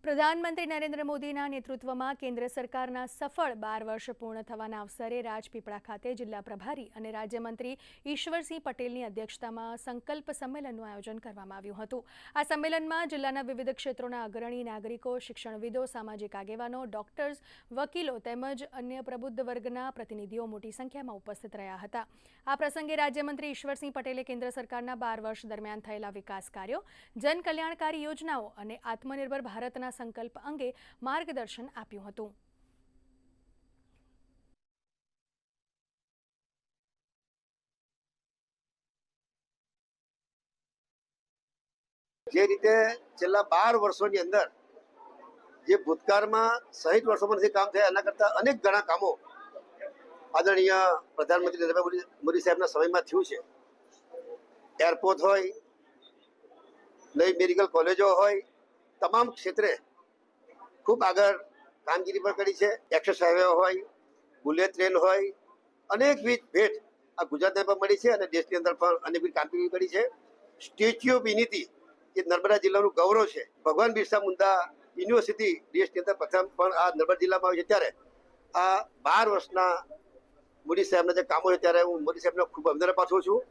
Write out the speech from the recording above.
પ્રધાનમંત્રી નરેન્દ્ર મોદીના નેતૃત્વમાં કેન્દ્ર સરકારના સફળ 12 વર્ષ પૂર્ણ થવાના અવસરે રાજપીપળા ખાતે જિલ્લા પ્રભારી અને રાજ્યમંત્રી ઈશ્વરસિંહ પટેલની અધ્યક્ષતામાં સંકલ્પ સંમેલનનું આયોજન કરવામાં આવ્યું હતું। આ સંમેલનમાં જિલ્લાના વિવિધ ક્ષેત્રોના અગ્રણી નાગરિકો, શિક્ષણવિદો, સામાજિક આગેવાનો, ડોક્ટર્સ, વકીલો તેમજ અન્ય પ્રબુદ્ધ વર્ગના પ્રતિનિધિઓ મોટી સંખ્યામાં ઉપસ્થિત રહ્યા હતા। આ પ્રસંગે રાજ્યમંત્રી ઈશ્વરસિંહ પટેલે કેન્દ્ર સરકારના 12 વર્ષ દરમિયાન થયેલા વિકાસ કાર્યો, જનકલ્યાણકારી યોજનાઓ અને આત્મનિર્ભર ભારતના સંકલ્પ અંગે માર્ગદર્શન આપ્યું હતું। જે રીતે છેલ્લા 12 વર્ષોની અંદર જે ભૂતકાળમાં 60 વર્ષોમાં જે કામ થયા એના કરતા અનેક ઘણા કામો આદરણીય પ્રધાનમંત્રી નરેન્દ્ર મોદી સાહેબના સમયમાં થયું છે। એરપોર્ટ હોય, નવી મેડિકલ કોલેજો હોય, તમામ ક્ષેત્રે ખૂબ આગળ કામગીરી પણ કરી છે। એક્સપ્રેસ હાઈવે હોય, બુલેટ ટ્રેન હોય, અનેકવિધ ભેટ આ ગુજરાતને પણ મળી છે અને દેશની અંદર પણ અનેકવિધ કામગીરી કરી છે। સ્ટેચ્યુ ઓફ યુનિટી એ નર્મદા જિલ્લાનું ગૌરવ છે। ભગવાન બિરસા મુંડા યુનિવર્સિટી દેશની અંદર પ્રથમ પણ આ નર્મદા જિલ્લામાં આવી છે। ત્યારે આ 12 વર્ષના મોદી સાહેબના જે કામો છે ત્યારે હું મોદી સાહેબને ખૂબ અભિનંદન પાઠવું છું।